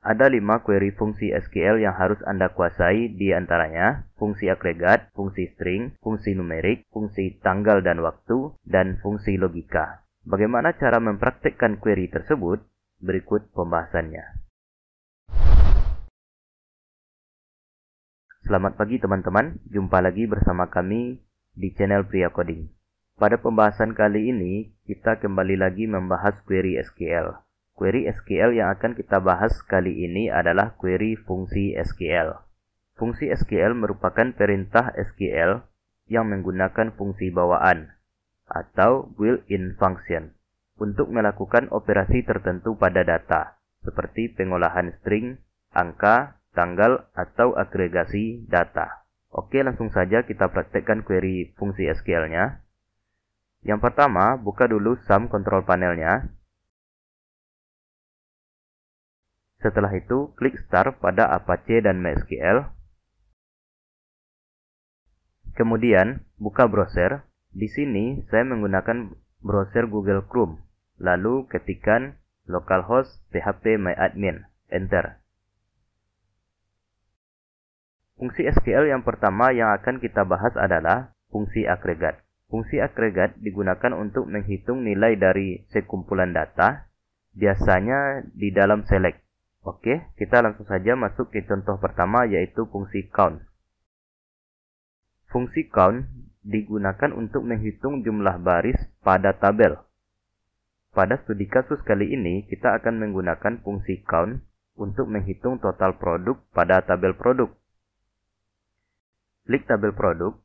Ada 5 query fungsi SQL yang harus Anda kuasai, di antaranya fungsi agregat, fungsi string, fungsi numerik, fungsi tanggal dan waktu, dan fungsi logika. Bagaimana cara mempraktikkan query tersebut? Berikut pembahasannya. Selamat pagi teman-teman, jumpa lagi bersama kami di channel Pria Coding. Pada pembahasan kali ini, kita kembali lagi membahas query SQL. Query SQL yang akan kita bahas kali ini adalah query fungsi SQL. Fungsi SQL merupakan perintah SQL yang menggunakan fungsi bawaan atau built-in function untuk melakukan operasi tertentu pada data, seperti pengolahan string, angka, tanggal, atau agregasi data. Oke, langsung saja kita praktekkan query fungsi SQL-nya. Yang pertama, buka dulu sum control panelnya. Setelah itu, klik Start pada Apache dan MySQL. Kemudian, buka browser. Di sini, saya menggunakan browser Google Chrome. Lalu, ketikkan localhost phpMyAdmin. Enter. Fungsi SQL yang pertama yang akan kita bahas adalah fungsi agregat. Fungsi agregat digunakan untuk menghitung nilai dari sekumpulan data, biasanya di dalam select. Oke, kita langsung saja masuk ke contoh pertama, yaitu fungsi count. Fungsi count digunakan untuk menghitung jumlah baris pada tabel. Pada studi kasus kali ini, kita akan menggunakan fungsi count untuk menghitung total produk pada tabel produk. Klik tabel produk.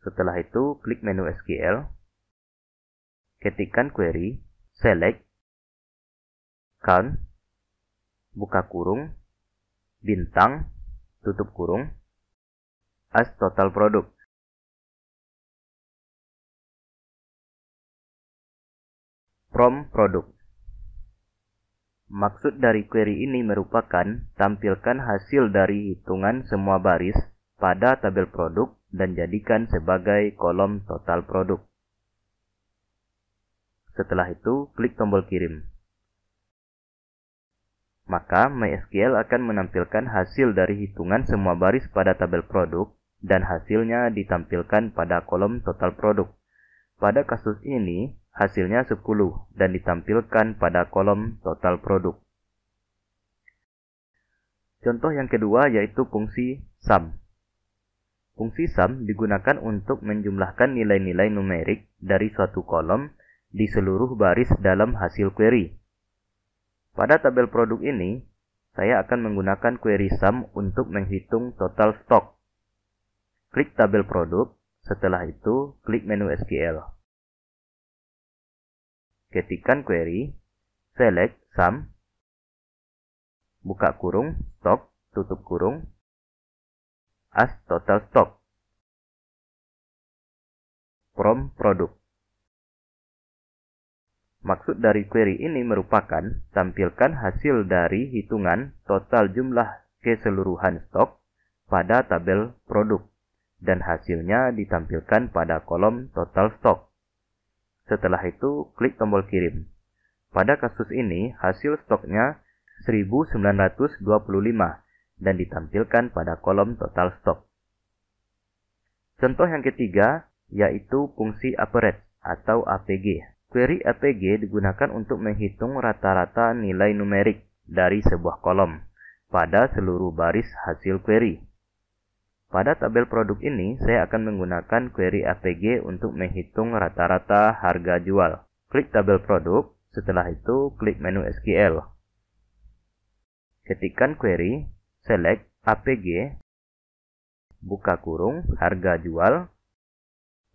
Setelah itu, klik menu SQL. Ketikkan query, select, count, buka kurung, bintang, tutup kurung, as total produk. From produk. Maksud dari query ini merupakan tampilkan hasil dari hitungan semua baris pada tabel produk dan jadikan sebagai kolom total produk. Setelah itu, klik tombol kirim. Maka MySQL akan menampilkan hasil dari hitungan semua baris pada tabel produk dan hasilnya ditampilkan pada kolom total produk. Pada kasus ini, hasilnya 10 dan ditampilkan pada kolom total produk. Contoh yang kedua yaitu fungsi sum. Fungsi sum digunakan untuk menjumlahkan nilai-nilai numerik dari suatu kolom di seluruh baris dalam hasil query. Pada tabel produk ini, saya akan menggunakan query sum untuk menghitung total stok. Klik tabel produk, setelah itu klik menu SQL. Ketikkan query, select sum, buka kurung, stok, tutup kurung, as total stock. From produk. Maksud dari query ini merupakan tampilkan hasil dari hitungan total jumlah keseluruhan stok pada tabel produk dan hasilnya ditampilkan pada kolom total stock. Setelah itu, klik tombol kirim. Pada kasus ini, hasil stoknya 1925 dan ditampilkan pada kolom total stock. Contoh yang ketiga yaitu fungsi average atau APG. Query APG digunakan untuk menghitung rata-rata nilai numerik dari sebuah kolom pada seluruh baris hasil query. Pada tabel produk ini, saya akan menggunakan query APG untuk menghitung rata-rata harga jual. Klik tabel produk, setelah itu klik menu SQL. Ketikkan query, select APG, buka kurung, harga jual,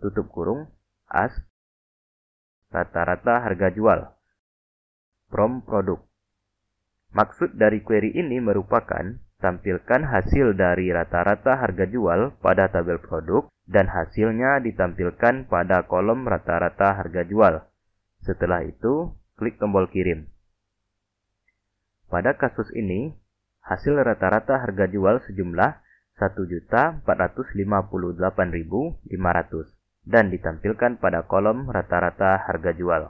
tutup kurung, as, rata-rata harga jual. From produk. Maksud dari query ini merupakan tampilkan hasil dari rata-rata harga jual pada tabel produk dan hasilnya ditampilkan pada kolom rata-rata harga jual. Setelah itu, klik tombol kirim. Pada kasus ini, hasil rata-rata harga jual sejumlah 1.458.500. dan ditampilkan pada kolom rata-rata harga jual.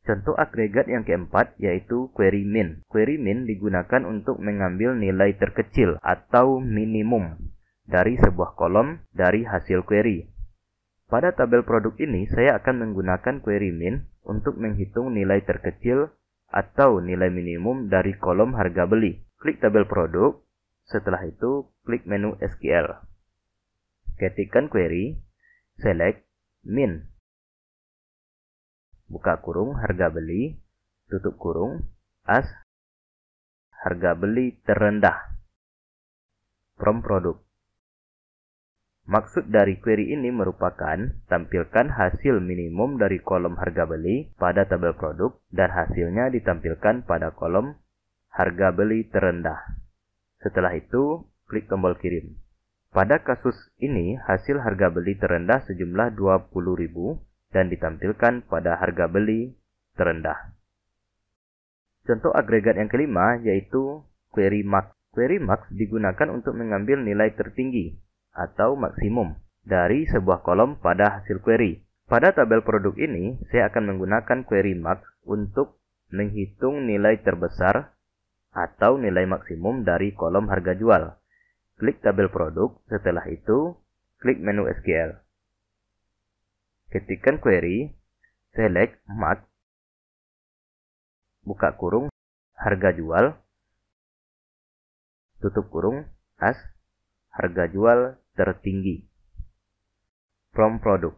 Contoh agregat yang keempat yaitu query min. Query min digunakan untuk mengambil nilai terkecil atau minimum dari sebuah kolom dari hasil query. Pada tabel produk ini, saya akan menggunakan query min untuk menghitung nilai terkecil atau nilai minimum dari kolom harga beli. Klik tabel produk, setelah itu klik menu SQL. Ketikkan query, select min, buka kurung harga beli, tutup kurung, as harga beli terendah, from produk. Maksud dari query ini merupakan tampilkan hasil minimum dari kolom harga beli pada tabel produk dan hasilnya ditampilkan pada kolom harga beli terendah. Setelah itu, klik tombol kirim. Pada kasus ini, hasil harga beli terendah sejumlah 20.000 dan ditampilkan pada harga beli terendah. Contoh agregat yang kelima yaitu query max. Query max digunakan untuk mengambil nilai tertinggi atau maksimum dari sebuah kolom pada hasil query. Pada tabel produk ini, saya akan menggunakan query max untuk menghitung nilai terbesar atau nilai maksimum dari kolom harga jual. Klik tabel produk, setelah itu klik menu SQL. Ketikkan query, select max, buka kurung harga jual, tutup kurung as harga jual tertinggi, from produk.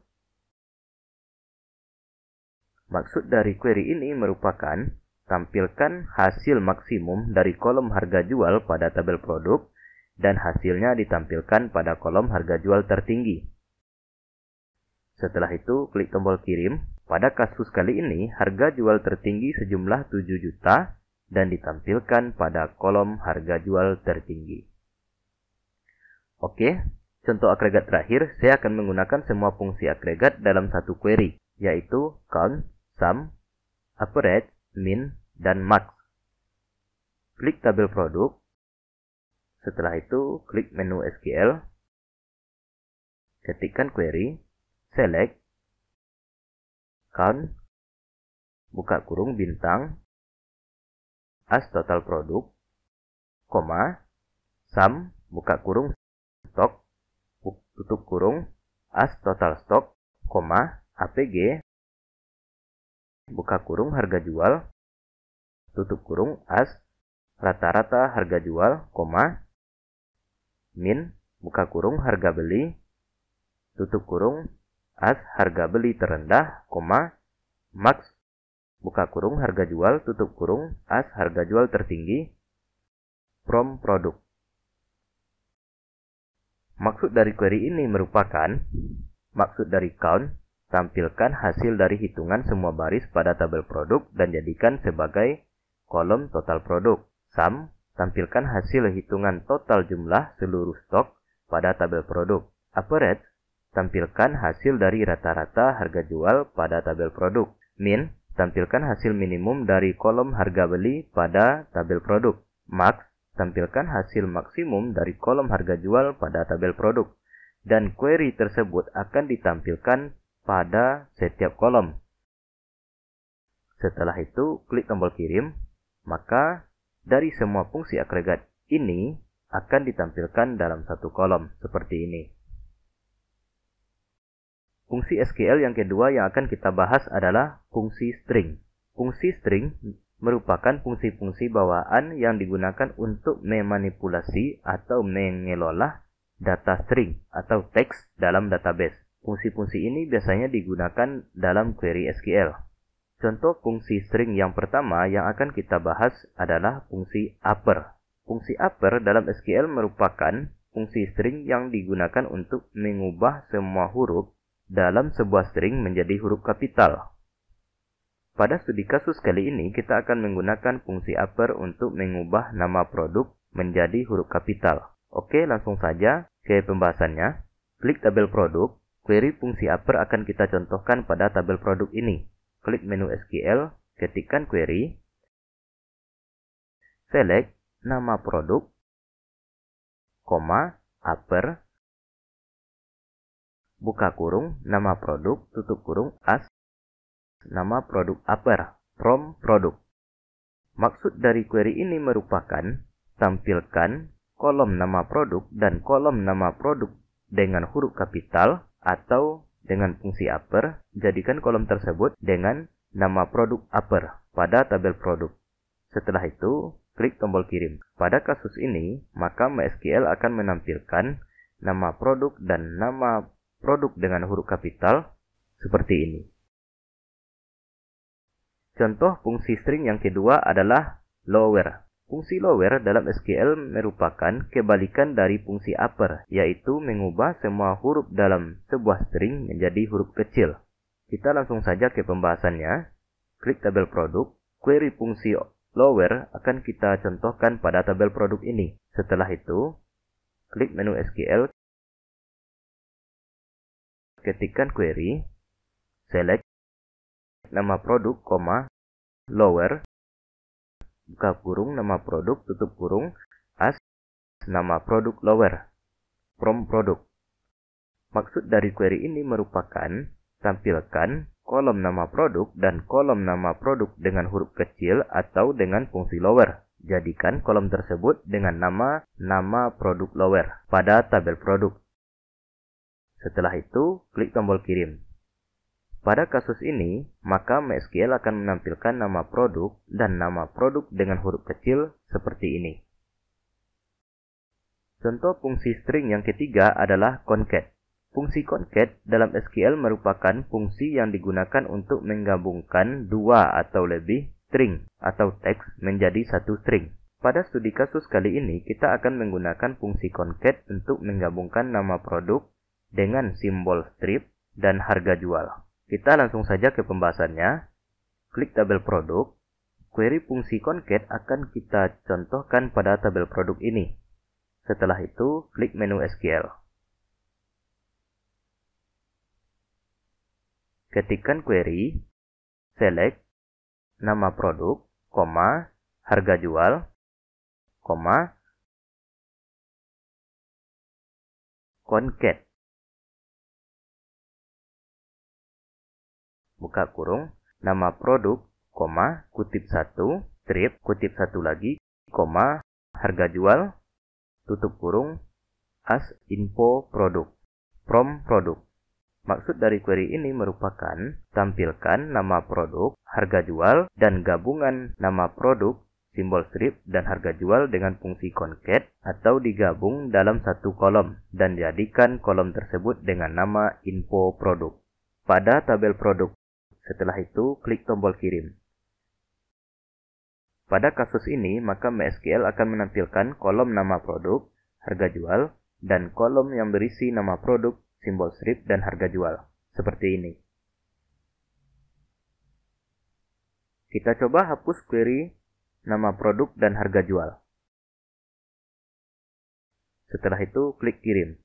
Maksud dari query ini merupakan tampilkan hasil maksimum dari kolom harga jual pada tabel produk dan hasilnya ditampilkan pada kolom harga jual tertinggi. Setelah itu, klik tombol kirim. Pada kasus kali ini, harga jual tertinggi sejumlah 7 juta dan ditampilkan pada kolom harga jual tertinggi. Oke, contoh agregat terakhir, saya akan menggunakan semua fungsi agregat dalam satu query, yaitu count, sum, average, min, dan max. Klik tabel produk. Setelah itu, klik menu SQL. Ketikkan query, select, count, buka kurung bintang, as total produk, koma, sum, buka kurung stok, tutup kurung, as total stok, koma, APG, buka kurung harga jual, tutup kurung, as rata-rata harga jual, koma, min, buka kurung harga beli, tutup kurung, as harga beli terendah, koma, max, buka kurung harga jual, tutup kurung, as harga jual tertinggi, from produk. Maksud dari query ini merupakan maksud dari count, tampilkan hasil dari hitungan semua baris pada tabel produk dan jadikan sebagai kolom total produk. Sum, tampilkan hasil hitungan total jumlah seluruh stok pada tabel produk. Average, tampilkan hasil dari rata-rata harga jual pada tabel produk. Min, tampilkan hasil minimum dari kolom harga beli pada tabel produk. Max, tampilkan hasil maksimum dari kolom harga jual pada tabel produk. Dan query tersebut akan ditampilkan pada setiap kolom. Setelah itu, klik tombol kirim, maka dari semua fungsi agregat ini akan ditampilkan dalam satu kolom seperti ini. Fungsi SQL yang kedua yang akan kita bahas adalah fungsi string. Fungsi string merupakan fungsi-fungsi bawaan yang digunakan untuk memanipulasi atau mengelola data string atau teks dalam database. Fungsi-fungsi ini biasanya digunakan dalam query SQL. Contoh fungsi string yang pertama yang akan kita bahas adalah fungsi upper. Fungsi upper dalam SQL merupakan fungsi string yang digunakan untuk mengubah semua huruf dalam sebuah string menjadi huruf kapital. Pada studi kasus kali ini, kita akan menggunakan fungsi upper untuk mengubah nama produk menjadi huruf kapital. Oke, langsung saja ke pembahasannya. Klik tabel produk. Query fungsi upper akan kita contohkan pada tabel produk ini. Klik menu SQL, ketikkan query, select nama produk, koma, upper, buka kurung, nama produk, tutup kurung, as, nama produk upper, from produk. Maksud dari query ini merupakan tampilkan kolom nama produk dan kolom nama produk dengan huruf kapital atau dengan fungsi upper, jadikan kolom tersebut dengan nama produk upper pada tabel produk. Setelah itu, klik tombol kirim. Pada kasus ini, maka MySQL akan menampilkan nama produk dan nama produk dengan huruf kapital seperti ini. Contoh fungsi string yang kedua adalah lower. Fungsi lower dalam SQL merupakan kebalikan dari fungsi upper, yaitu mengubah semua huruf dalam sebuah string menjadi huruf kecil. Kita langsung saja ke pembahasannya. Klik tabel produk. Query fungsi lower akan kita contohkan pada tabel produk ini. Setelah itu, klik menu SQL. Ketikkan query. Select nama produk, lower, buka kurung, nama produk, tutup kurung, as, nama produk lower, from produk. Maksud dari query ini merupakan tampilkan kolom nama produk dan kolom nama produk dengan huruf kecil atau dengan fungsi lower. Jadikan kolom tersebut dengan nama produk lower pada tabel produk. Setelah itu, klik tombol kirim. Pada kasus ini, maka MySQL akan menampilkan nama produk dan nama produk dengan huruf kecil seperti ini. Contoh fungsi string yang ketiga adalah concat. Fungsi concat dalam SQL merupakan fungsi yang digunakan untuk menggabungkan dua atau lebih string atau teks menjadi satu string. Pada studi kasus kali ini, kita akan menggunakan fungsi concat untuk menggabungkan nama produk dengan simbol strip dan harga jual. Kita langsung saja ke pembahasannya. Klik tabel produk. Query fungsi concat akan kita contohkan pada tabel produk ini. Setelah itu, klik menu SQL. Ketikkan query, select nama produk, harga jual, concat. Buka kurung, nama produk, kutip 1, strip, kutip 1 lagi, harga jual, tutup kurung, as info produk, from produk. Maksud dari query ini merupakan tampilkan nama produk, harga jual, dan gabungan nama produk, simbol strip, dan harga jual dengan fungsi concat atau digabung dalam satu kolom dan jadikan kolom tersebut dengan nama info produk pada tabel produk. Setelah itu, klik tombol kirim. Pada kasus ini, maka MySQL akan menampilkan kolom nama produk, harga jual, dan kolom yang berisi nama produk, simbol strip, dan harga jual. Seperti ini. Kita coba hapus query nama produk dan harga jual. Setelah itu, klik kirim.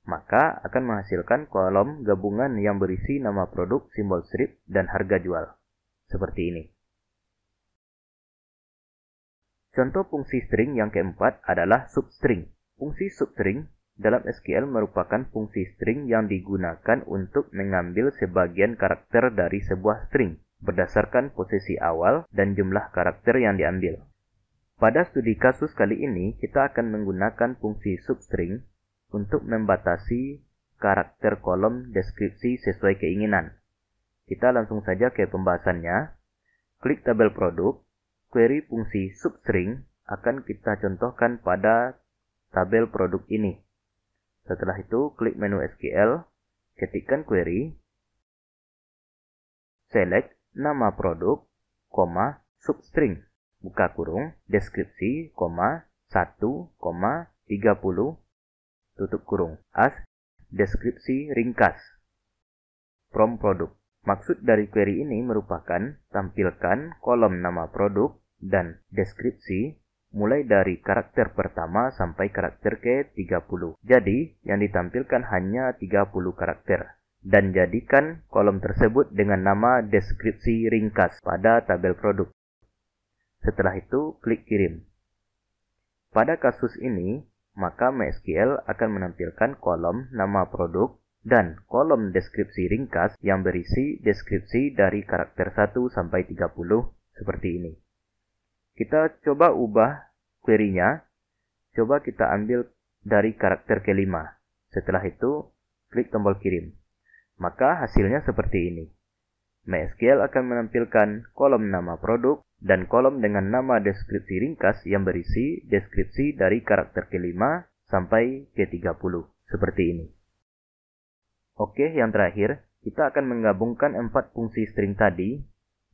Maka akan menghasilkan kolom gabungan yang berisi nama produk, simbol strip, dan harga jual. Seperti ini. Contoh fungsi string yang keempat adalah substring. Fungsi substring dalam SQL merupakan fungsi string yang digunakan untuk mengambil sebagian karakter dari sebuah string berdasarkan posisi awal dan jumlah karakter yang diambil. Pada studi kasus kali ini, kita akan menggunakan fungsi substring untuk membatasi karakter kolom deskripsi sesuai keinginan. Kita langsung saja ke pembahasannya. Klik tabel produk. Query fungsi substring akan kita contohkan pada tabel produk ini. Setelah itu, klik menu SQL. Ketikkan query. Select nama produk, substring. Buka kurung, deskripsi, 1, 30. Tutup kurung, as, deskripsi ringkas, from produk. Maksud dari query ini merupakan tampilkan kolom nama produk dan deskripsi mulai dari karakter pertama sampai karakter ke-30. Jadi, yang ditampilkan hanya 30 karakter. Dan jadikan kolom tersebut dengan nama deskripsi ringkas pada tabel produk. Setelah itu, klik kirim. Pada kasus ini, maka MySQL akan menampilkan kolom nama produk dan kolom deskripsi ringkas yang berisi deskripsi dari karakter 1 sampai 30 seperti ini. Kita coba ubah query-nya. Coba kita ambil dari karakter kelima. Setelah itu, klik tombol kirim. Maka hasilnya seperti ini. MySQL akan menampilkan kolom nama produk dan kolom dengan nama deskripsi ringkas yang berisi deskripsi dari karakter kelima sampai ke 30. Seperti ini. Oke, yang terakhir, kita akan menggabungkan 4 fungsi string tadi,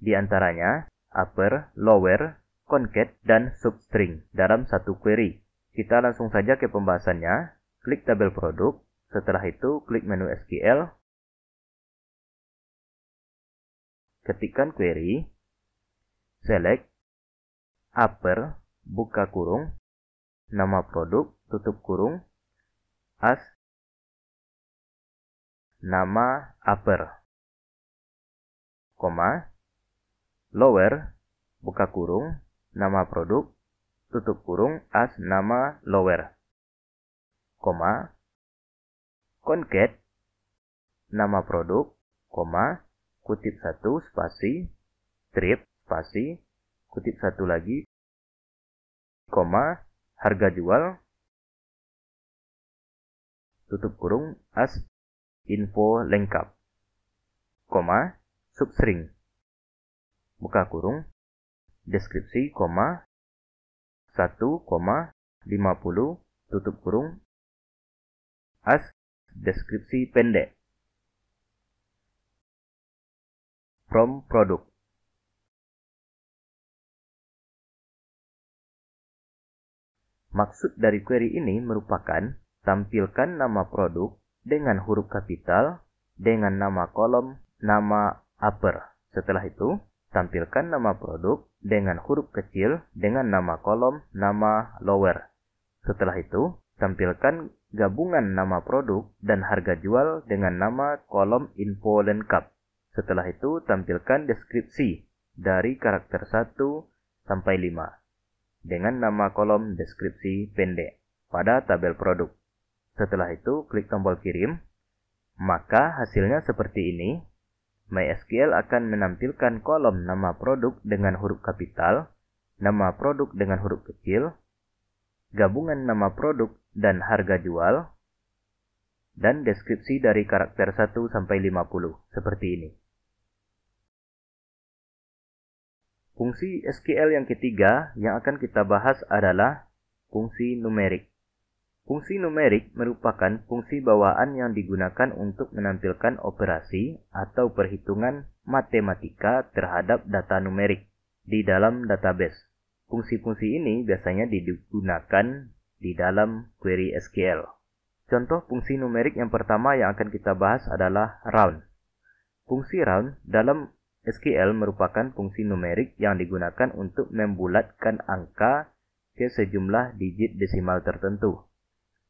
di antaranya upper, lower, concat, dan substring dalam satu query. Kita langsung saja ke pembahasannya. Klik tabel produk, setelah itu klik menu SQL, ketikkan query, select upper, buka kurung, nama produk, tutup kurung, as nama upper, koma, lower, buka kurung, nama produk, tutup kurung, as nama lower, koma, concat, nama produk, koma, kutip 1, spasi, strip, spasi, kutip 1 lagi, koma, harga jual, tutup kurung, as info lengkap, koma, substring, buka kurung, deskripsi, koma, 1,50, tutup kurung, as deskripsi pendek, from produk. Maksud dari query ini merupakan tampilkan nama produk dengan huruf kapital dengan nama kolom nama upper. Setelah itu, tampilkan nama produk dengan huruf kecil dengan nama kolom nama lower. Setelah itu, tampilkan gabungan nama produk dan harga jual dengan nama kolom info lengkap. Setelah itu, tampilkan deskripsi dari karakter 1 sampai 5 dengan nama kolom deskripsi pendek pada tabel produk. Setelah itu, klik tombol kirim. Maka hasilnya seperti ini. MySQL akan menampilkan kolom nama produk dengan huruf kapital, nama produk dengan huruf kecil, gabungan nama produk dan harga jual, dan deskripsi dari karakter 1 sampai 50 seperti ini. Fungsi SQL yang ketiga yang akan kita bahas adalah fungsi numerik. Fungsi numerik merupakan fungsi bawaan yang digunakan untuk menampilkan operasi atau perhitungan matematika terhadap data numerik di dalam database. Fungsi-fungsi ini biasanya digunakan di dalam query SQL. Contoh fungsi numerik yang pertama yang akan kita bahas adalah round. Fungsi round dalam SQL merupakan fungsi numerik yang digunakan untuk membulatkan angka ke sejumlah digit desimal tertentu.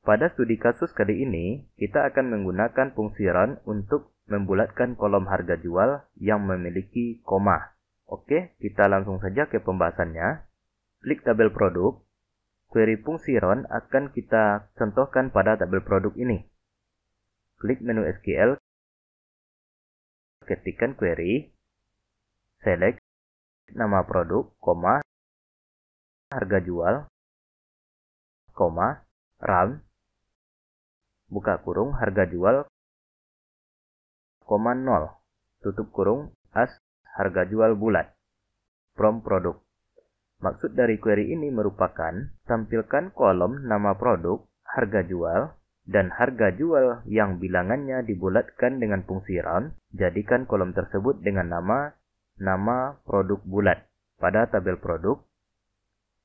Pada studi kasus kali ini, kita akan menggunakan fungsi round untuk membulatkan kolom harga jual yang memiliki koma. Oke, kita langsung saja ke pembahasannya. Klik tabel produk. Query fungsi round akan kita contohkan pada tabel produk ini. Klik menu SQL. Ketikkan query. Select nama produk, koma, harga jual, koma, round, buka kurung, harga jual, koma 0, tutup kurung, as harga jual bulat, from produk. Maksud dari query ini merupakan tampilkan kolom nama produk, harga jual, dan harga jual yang bilangannya dibulatkan dengan fungsi round. Jadikan kolom tersebut dengan nama produk bulat pada tabel produk.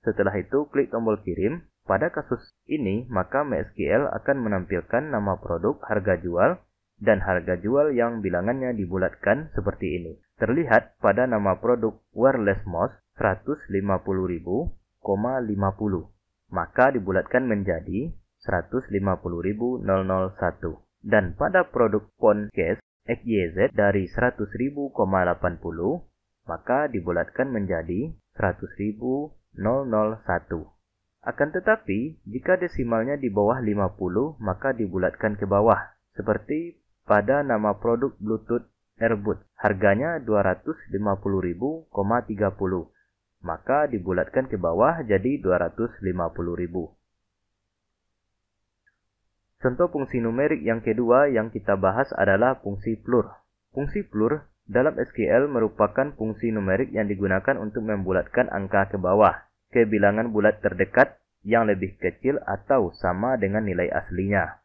Setelah itu, klik tombol kirim. Pada kasus ini, maka MySQL akan menampilkan nama produk, harga jual, dan harga jual yang bilangannya dibulatkan seperti ini. Terlihat pada nama produk wireless mouse 150.000,50. Maka dibulatkan menjadi 150.001. Dan pada produk phone case XYZ dari 100.000,80, maka dibulatkan menjadi 100.001. Akan tetapi, jika desimalnya di bawah 50, maka dibulatkan ke bawah, seperti pada nama produk Bluetooth Earbud. Harganya 250.000,30. Maka dibulatkan ke bawah jadi 250.000. Contoh fungsi numerik yang kedua yang kita bahas adalah fungsi plur. Fungsi plur dalam SQL merupakan fungsi numerik yang digunakan untuk membulatkan angka ke bawah ke bilangan bulat terdekat yang lebih kecil atau sama dengan nilai aslinya.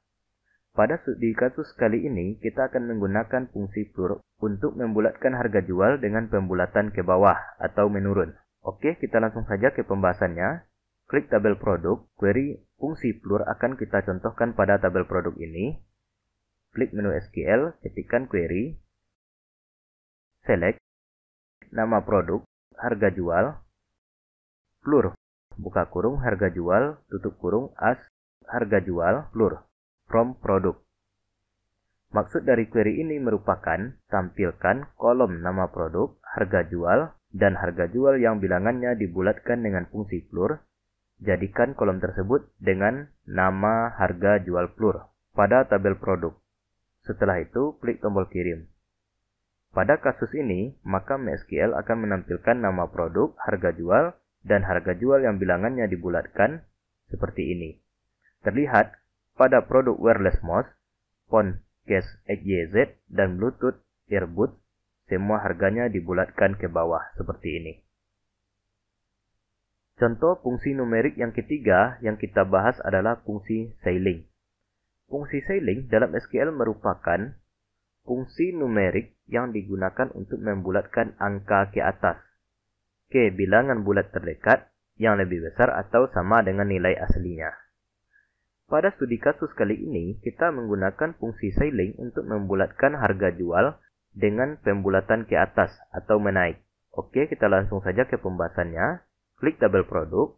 Di kasus kali ini, kita akan menggunakan fungsi plur untuk membulatkan harga jual dengan pembulatan ke bawah atau menurun. Oke, kita langsung saja ke pembahasannya. Klik tabel produk, query fungsi plur akan kita contohkan pada tabel produk ini. Klik menu SQL, ketikkan query, select nama produk, harga jual, plur, buka kurung, harga jual, tutup kurung, as, harga jual, plur, from produk. Maksud dari query ini merupakan tampilkan kolom nama produk, harga jual, dan harga jual yang bilangannya dibulatkan dengan fungsi plur. Jadikan kolom tersebut dengan nama harga jual plur pada tabel produk. Setelah itu, klik tombol kirim. Pada kasus ini, maka MySQL akan menampilkan nama produk, harga jual, dan harga jual yang bilangannya dibulatkan seperti ini. Terlihat pada produk wireless mouse, phone case XYZ, dan Bluetooth Earbud, semua harganya dibulatkan ke bawah seperti ini. Contoh fungsi numerik yang ketiga yang kita bahas adalah fungsi ceiling. Fungsi ceiling dalam SQL merupakan fungsi numerik yang digunakan untuk membulatkan angka ke atas ke bilangan bulat terdekat yang lebih besar atau sama dengan nilai aslinya. Pada studi kasus kali ini, kita menggunakan fungsi ceiling untuk membulatkan harga jual dengan pembulatan ke atas atau menaik. Oke, kita langsung saja ke pembahasannya. Klik tabel produk.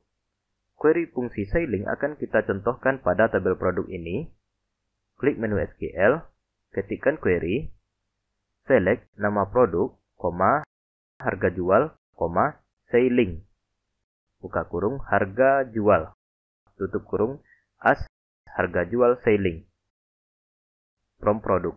Query fungsi ceiling akan kita contohkan pada tabel produk ini. Klik menu SQL, ketikkan query, select nama produk, harga jual, ceiling. Buka kurung, harga jual. Tutup kurung, as, harga jual ceiling. From produk.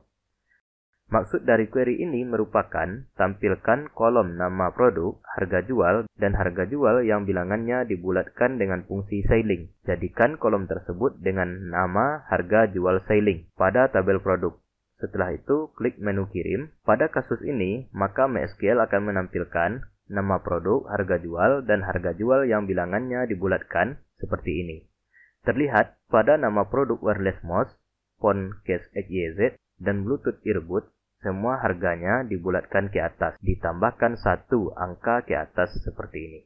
Maksud dari query ini merupakan tampilkan kolom nama produk, harga jual, dan harga jual yang bilangannya dibulatkan dengan fungsi ceiling. Jadikan kolom tersebut dengan nama harga jual ceiling pada tabel produk. Setelah itu, klik menu kirim. Pada kasus ini, maka MySQL akan menampilkan nama produk, harga jual, dan harga jual yang bilangannya dibulatkan seperti ini. Terlihat pada nama produk wireless mouse, phone case XYZ, dan Bluetooth Earbud, semua harganya dibulatkan ke atas, ditambahkan satu angka ke atas seperti ini.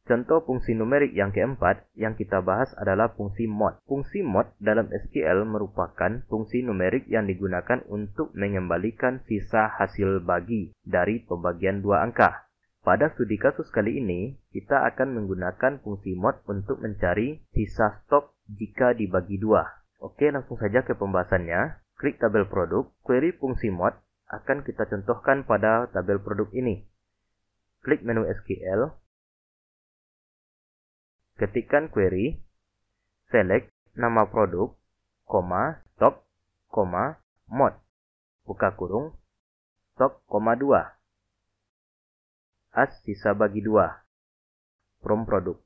Contoh fungsi numerik yang keempat yang kita bahas adalah fungsi mod. Fungsi mod dalam SQL merupakan fungsi numerik yang digunakan untuk mengembalikan sisa hasil bagi dari pembagian dua angka. Pada studi kasus kali ini, kita akan menggunakan fungsi mod untuk mencari sisa stok jika dibagi dua. Oke, langsung saja ke pembahasannya. Klik tabel produk, query fungsi mod akan kita contohkan pada tabel produk ini. Klik menu SQL, ketikkan query, select nama produk, stok, mod, buka kurung, stok, 2, as sisa bagi 2, from produk.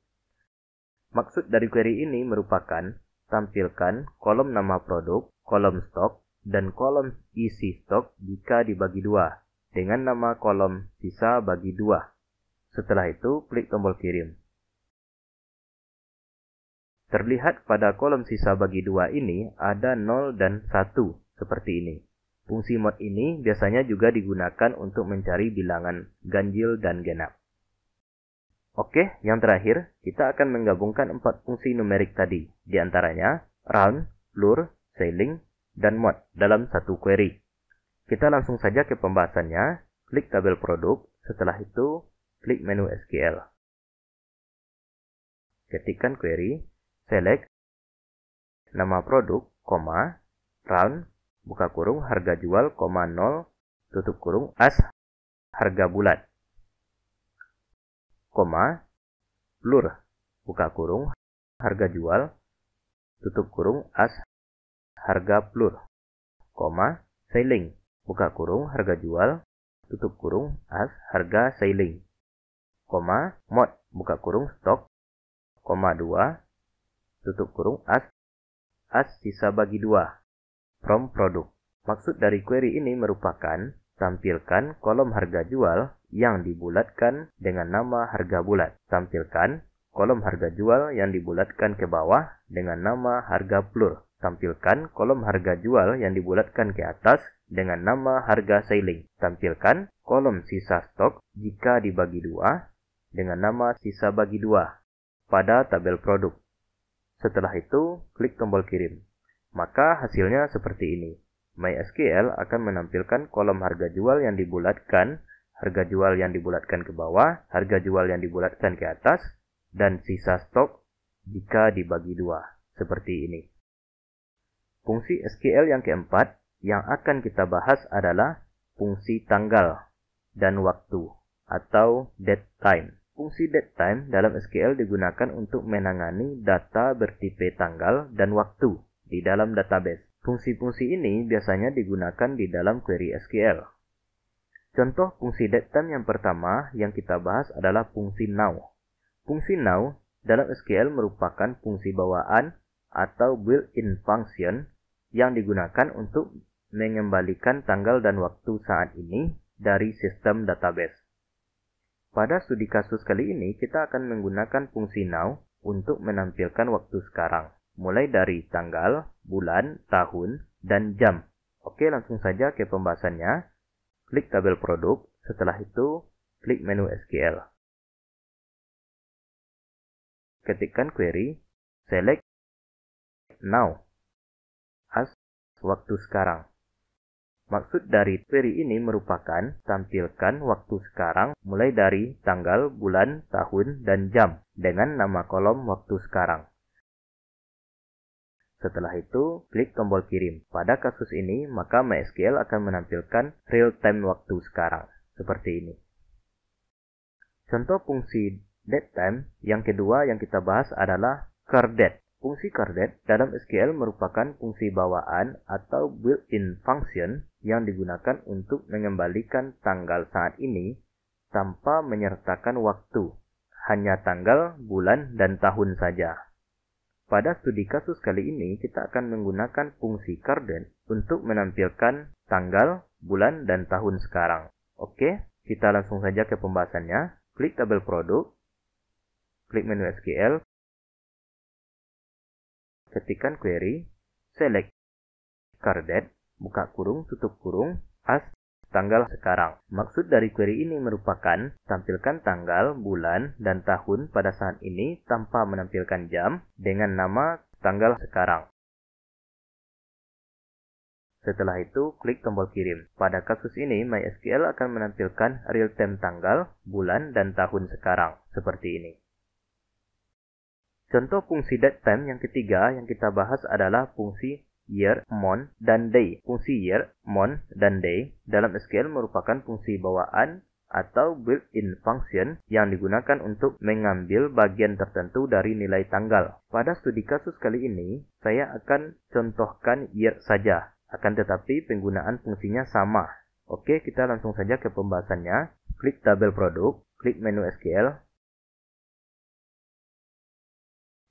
Maksud dari query ini merupakan tampilkan kolom nama produk, kolom stok, dan kolom isi stok jika dibagi dua, dengan nama kolom sisa bagi 2. Setelah itu, klik tombol kirim. Terlihat pada kolom sisa bagi 2 ini ada 0 dan 1, seperti ini. Fungsi mod ini biasanya juga digunakan untuk mencari bilangan ganjil dan genap. Oke, yang terakhir, kita akan menggabungkan 4 fungsi numerik tadi, di antaranya round, plur, ceiling, dan mod dalam satu query. Kita langsung saja ke pembahasannya. Klik tabel produk, setelah itu klik menu SQL. Ketikkan query, select nama produk, round, buka kurung, harga jual, 0, tutup kurung, as, harga bulat, plur, buka kurung, harga jual, tutup kurung, as, harga plur, koma, selling, buka kurung, harga jual, tutup kurung, as, harga selling, koma, mod, buka kurung, stok, koma 2, tutup kurung, as sisa bagi 2, from produk. Maksud dari query ini merupakan tampilkan kolom harga jual yang dibulatkan dengan nama harga bulat. Tampilkan kolom harga jual yang dibulatkan ke bawah dengan nama harga plur. Tampilkan kolom harga jual yang dibulatkan ke atas dengan nama harga selling. Tampilkan kolom sisa stok jika dibagi 2 dengan nama sisa bagi 2 pada tabel produk. Setelah itu, klik tombol kirim. Maka hasilnya seperti ini. MySQL akan menampilkan kolom harga jual yang dibulatkan, harga jual yang dibulatkan ke bawah, harga jual yang dibulatkan ke atas, dan sisa stok jika dibagi 2. Seperti ini. Fungsi SQL yang keempat yang akan kita bahas adalah fungsi tanggal dan waktu atau datetime. Fungsi datetime dalam SQL digunakan untuk menangani data bertipe tanggal dan waktu di dalam database. Fungsi-fungsi ini biasanya digunakan di dalam query SQL. Contoh fungsi datetime yang pertama yang kita bahas adalah fungsi now. Fungsi now dalam SQL merupakan fungsi bawaan atau built-in function yang digunakan untuk mengembalikan tanggal dan waktu saat ini dari sistem database. Pada studi kasus kali ini, kita akan menggunakan fungsi now untuk menampilkan waktu sekarang, mulai dari tanggal, bulan, tahun, dan jam. Oke, langsung saja ke pembahasannya. Klik tabel produk, setelah itu klik menu SQL. Ketikkan query, select now as waktu sekarang. Maksud dari query ini merupakan tampilkan waktu sekarang mulai dari tanggal, bulan, tahun, dan jam dengan nama kolom waktu sekarang. Setelah itu, klik tombol kirim. Pada kasus ini, maka MySQL akan menampilkan real-time waktu sekarang, seperti ini. Contoh fungsi datetime yang kedua yang kita bahas adalah cardDate. Fungsi cardDate dalam SQL merupakan fungsi bawaan atau built-in function yang digunakan untuk mengembalikan tanggal saat ini tanpa menyertakan waktu, hanya tanggal, bulan, dan tahun saja. Pada studi kasus kali ini, kita akan menggunakan fungsi cardDate untuk menampilkan tanggal, bulan, dan tahun sekarang. Oke, kita langsung saja ke pembahasannya. Klik tabel produk, klik menu SQL, ketikkan query, select cardDate, buka kurung, tutup kurung, as tanggal sekarang. Maksud dari query ini merupakan tampilkan tanggal, bulan, dan tahun pada saat ini tanpa menampilkan jam dengan nama tanggal sekarang. Setelah itu, klik tombol kirim. Pada kasus ini, MySQL akan menampilkan real-time tanggal, bulan, dan tahun sekarang, seperti ini. Contoh fungsi datetime yang ketiga yang kita bahas adalah fungsi year, month, dan day. Fungsi year, month, dan day dalam SQL merupakan fungsi bawaan atau built-in function yang digunakan untuk mengambil bagian tertentu dari nilai tanggal. Pada studi kasus kali ini, saya akan contohkan year saja, akan tetapi penggunaan fungsinya sama. Oke, kita langsung saja ke pembahasannya. Klik tabel produk, klik menu SQL,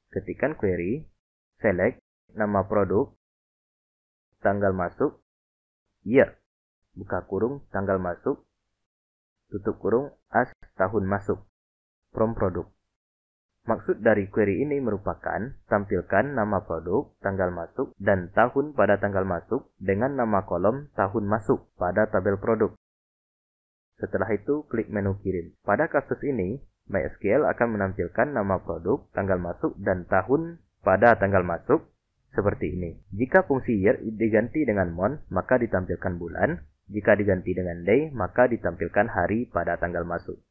ketikkan query, select nama produk, tanggal masuk, year, buka kurung, tanggal masuk, tutup kurung, as tahun masuk, from produk. Maksud dari query ini merupakan tampilkan nama produk, tanggal masuk, dan tahun pada tanggal masuk dengan nama kolom tahun masuk pada tabel produk. Setelah itu, klik menu kirim. Pada kasus ini, MySQL akan menampilkan nama produk, tanggal masuk, dan tahun pada tanggal masuk seperti ini. Jika fungsi year diganti dengan month, maka ditampilkan bulan. Jika diganti dengan day, maka ditampilkan hari pada tanggal masuk.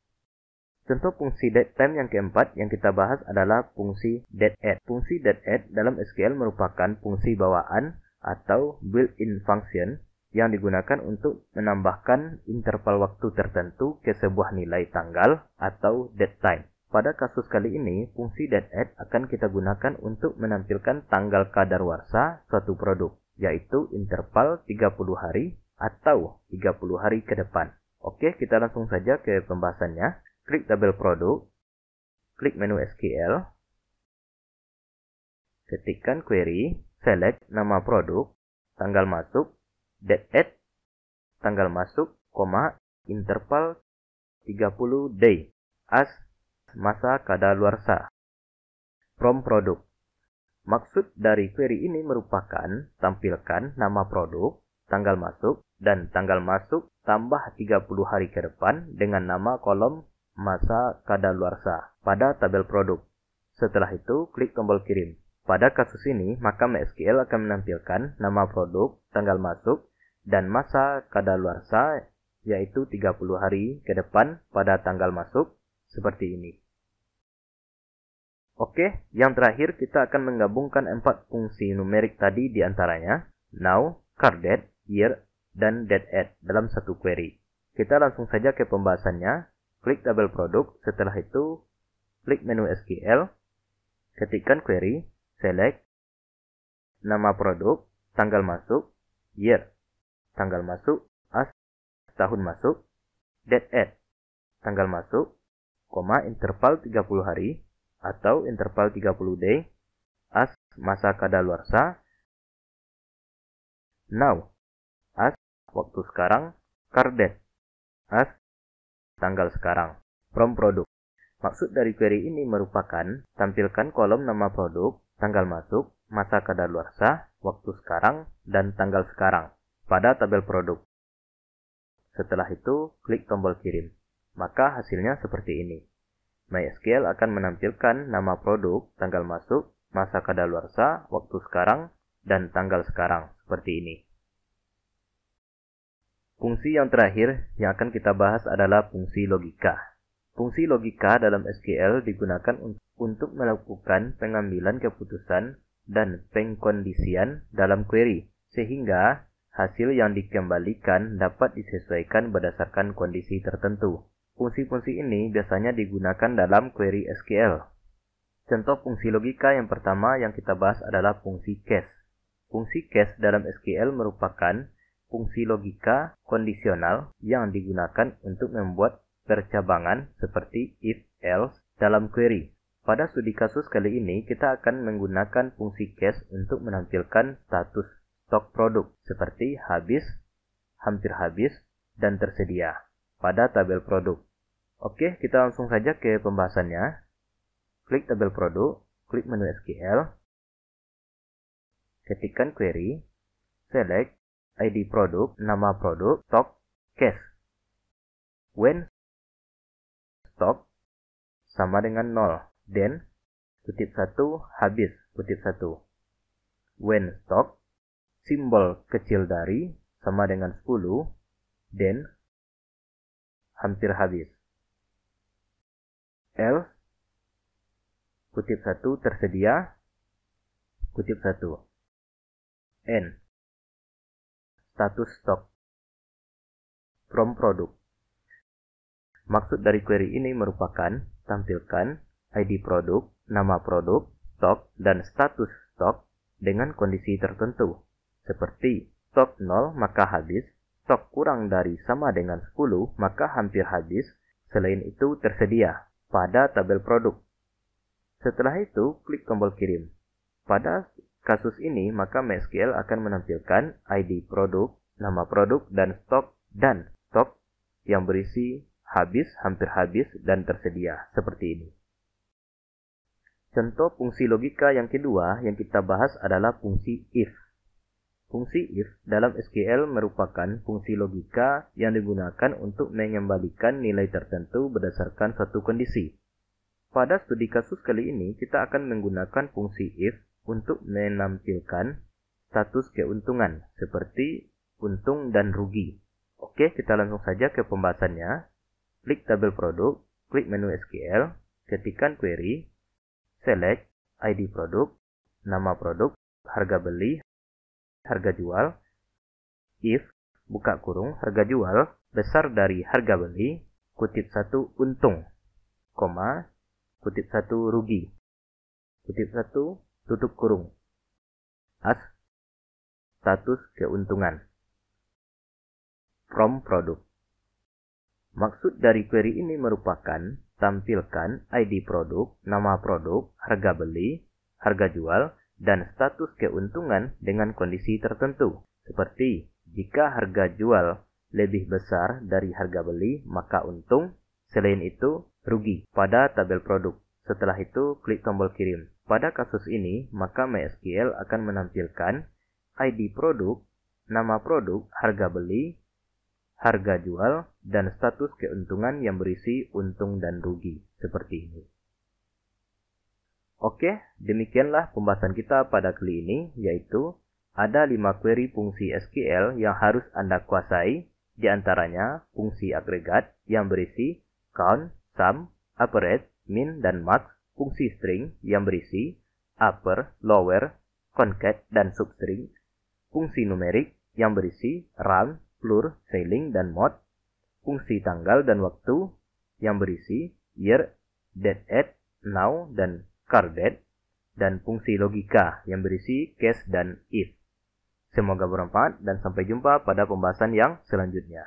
Contoh fungsi datetime yang keempat yang kita bahas adalah fungsi dateAdd. Fungsi dateAdd dalam SQL merupakan fungsi bawaan atau built-in function yang digunakan untuk menambahkan interval waktu tertentu ke sebuah nilai tanggal atau datetime. Pada kasus kali ini, fungsi dateAdd akan kita gunakan untuk menampilkan tanggal kadaluarsa suatu produk. yaitu interval 30 hari atau 30 hari ke depan. Oke, kita langsung saja ke pembahasannya. Klik tabel produk, klik menu SQL, ketikkan query, select nama produk, tanggal masuk, date add, tanggal masuk, interval 30 day, as masa kadaluarsa. From produk. Maksud dari query ini merupakan tampilkan nama produk, tanggal masuk, dan tanggal masuk tambah 30 hari ke depan dengan nama kolom masa kadaluarsa pada tabel produk. Setelah itu, klik tombol kirim. Pada kasus ini, maka MySQL akan menampilkan nama produk, tanggal masuk, dan masa kadaluarsa, yaitu 30 hari ke depan pada tanggal masuk, seperti ini. Oke, yang terakhir kita akan menggabungkan 4 fungsi numerik tadi di antaranya now, cardDate, year, dan dateAdd dalam satu query. Kita langsung saja ke pembahasannya. Klik tabel produk, setelah itu klik menu SQL, ketikkan query, select nama produk, tanggal masuk, year, tanggal masuk, as tahun masuk, dateAdd, tanggal masuk, interval 30 hari, atau interval 30 day, as masa kadaluarsa, now, as waktu sekarang, cardDate, as tanggal sekarang, from produk. Maksud dari query ini merupakan tampilkan kolom nama produk, tanggal masuk, masa kadaluarsa, waktu sekarang, dan tanggal sekarang pada tabel produk. Setelah itu, klik tombol kirim. Maka hasilnya seperti ini. MySQL akan menampilkan nama produk, tanggal masuk, masa kadaluarsa, waktu sekarang, dan tanggal sekarang, seperti ini. Fungsi yang terakhir yang akan kita bahas adalah fungsi logika. Fungsi logika dalam SQL digunakan untuk melakukan pengambilan keputusan dan pengkondisian dalam query, sehingga hasil yang dikembalikan dapat disesuaikan berdasarkan kondisi tertentu. Fungsi-fungsi ini biasanya digunakan dalam query SQL. Contoh fungsi logika yang pertama yang kita bahas adalah fungsi case. Fungsi case dalam SQL merupakan fungsi logika kondisional yang digunakan untuk membuat percabangan seperti if, else dalam query. Pada studi kasus kali ini, kita akan menggunakan fungsi case untuk menampilkan status stok produk seperti habis, hampir habis, dan tersedia pada tabel produk. Oke, kita langsung saja ke pembahasannya. Klik tabel produk, klik menu SQL, ketikkan query, select ID produk, nama produk, stock, case. When stock sama dengan 0, then kutip 1 habis, kutip 1. When stock simbol kecil dari sama dengan 10, then hampir habis. Else kutip 1 tersedia, kutip 1. N status stok from produk. Maksud dari query ini merupakan tampilkan ID produk, nama produk, stok, dan status stok dengan kondisi tertentu. Seperti stok 0 maka habis, stok kurang dari sama dengan 10 maka hampir habis, selain itu tersedia pada tabel produk. Setelah itu, klik tombol kirim. Pada kasus ini, maka MySQL akan menampilkan ID produk, nama produk, dan stok yang berisi habis, hampir habis, dan tersedia, seperti ini. Contoh fungsi logika yang kedua yang kita bahas adalah fungsi if. Fungsi if dalam SQL merupakan fungsi logika yang digunakan untuk mengembalikan nilai tertentu berdasarkan suatu kondisi. Pada studi kasus kali ini, kita akan menggunakan fungsi if untuk menampilkan status keuntungan, seperti untung dan rugi. Oke, kita langsung saja ke pembahasannya. Klik tabel produk, klik menu SQL, ketikkan query, select ID produk, nama produk, harga beli, harga jual, if, buka kurung, harga jual, besar dari harga beli, kutip 1 untung, kutip 1 rugi, kutip 1 tutup kurung, as status keuntungan. From produk. Maksud dari query ini merupakan tampilkan ID produk, nama produk, harga beli, harga jual, dan status keuntungan dengan kondisi tertentu. Seperti jika harga jual lebih besar dari harga beli, maka untung, selain itu rugi pada tabel produk. Setelah itu, klik tombol kirim. Pada kasus ini, maka MySQL akan menampilkan ID produk, nama produk, harga beli, harga jual, dan status keuntungan yang berisi untung dan rugi. Seperti ini. Oke, demikianlah pembahasan kita pada kali ini, yaitu ada 5 query fungsi SQL yang harus Anda kuasai, di antaranya fungsi agregat yang berisi count, sum, average, min, dan max, fungsi string yang berisi upper, lower, concat, dan substring, fungsi numerik yang berisi round, floor, ceiling, dan mode, fungsi tanggal dan waktu yang berisi year, date at, now, dan card date, dan fungsi logika yang berisi case dan if. Semoga bermanfaat dan sampai jumpa pada pembahasan yang selanjutnya.